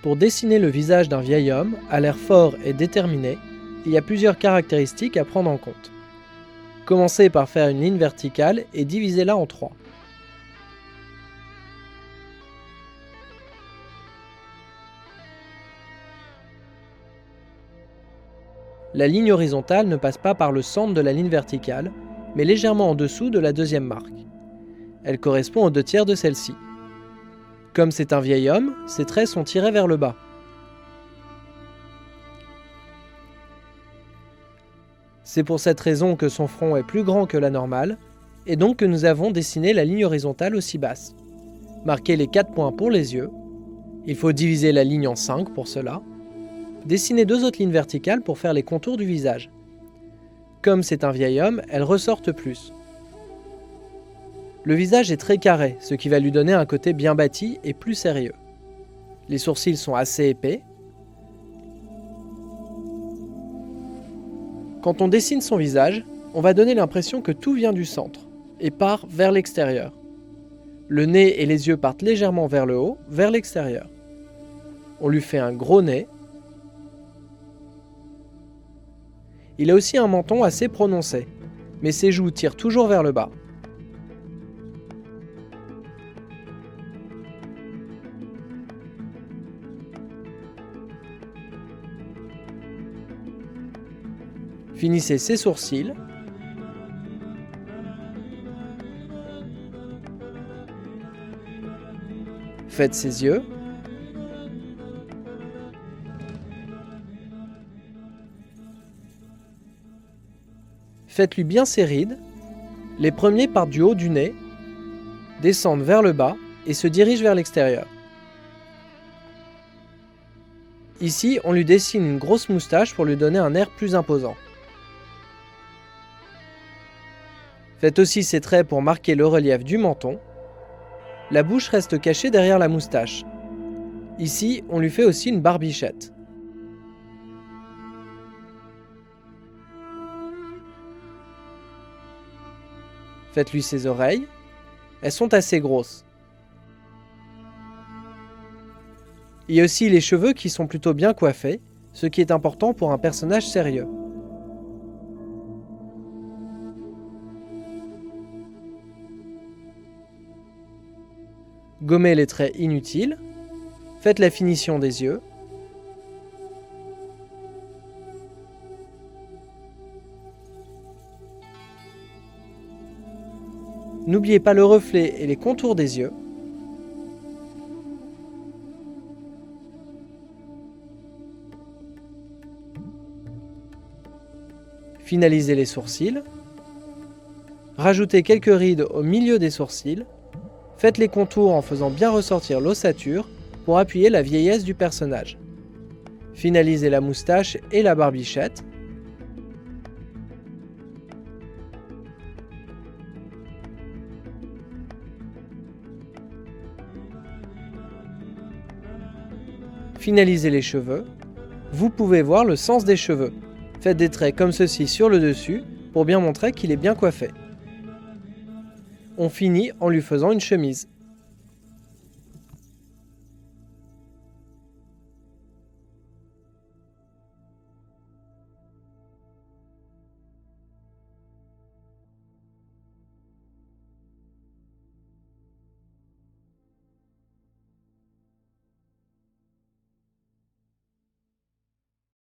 Pour dessiner le visage d'un vieil homme, à l'air fort et déterminé, il y a plusieurs caractéristiques à prendre en compte. Commencez par faire une ligne verticale et divisez-la en 3. La ligne horizontale ne passe pas par le centre de la ligne verticale, mais légèrement en dessous de la deuxième marque. Elle correspond aux 2/3 de celle-ci. Comme c'est un vieil homme, ses traits sont tirés vers le bas. C'est pour cette raison que son front est plus grand que la normale, et donc que nous avons dessiné la ligne horizontale aussi basse. Marquez les 4 points pour les yeux. Il faut diviser la ligne en 5 pour cela. Dessinez 2 autres lignes verticales pour faire les contours du visage. Comme c'est un vieil homme, elles ressortent plus. Le visage est très carré, ce qui va lui donner un côté bien bâti et plus sérieux. Les sourcils sont assez épais. Quand on dessine son visage, on va donner l'impression que tout vient du centre et part vers l'extérieur. Le nez et les yeux partent légèrement vers le haut, vers l'extérieur. On lui fait un gros nez. Il a aussi un menton assez prononcé, mais ses joues tirent toujours vers le bas. Finissez ses sourcils. Faites ses yeux. Faites-lui bien ses rides. Les premiers partent du haut du nez, descendent vers le bas et se dirigent vers l'extérieur. Ici, on lui dessine une grosse moustache pour lui donner un air plus imposant. Faites aussi ses traits pour marquer le relief du menton. La bouche reste cachée derrière la moustache. Ici, on lui fait aussi une barbichette. Faites-lui ses oreilles. Elles sont assez grosses. Il y a aussi les cheveux qui sont plutôt bien coiffés, ce qui est important pour un personnage sérieux. Gommez les traits inutiles. Faites la finition des yeux. N'oubliez pas le reflet et les contours des yeux. Finalisez les sourcils. Rajoutez quelques rides au milieu des sourcils. Faites les contours en faisant bien ressortir l'ossature pour appuyer la vieillesse du personnage. Finalisez la moustache et la barbichette. Finalisez les cheveux. Vous pouvez voir le sens des cheveux. Faites des traits comme ceci sur le dessus pour bien montrer qu'il est bien coiffé. On finit en lui faisant une chemise.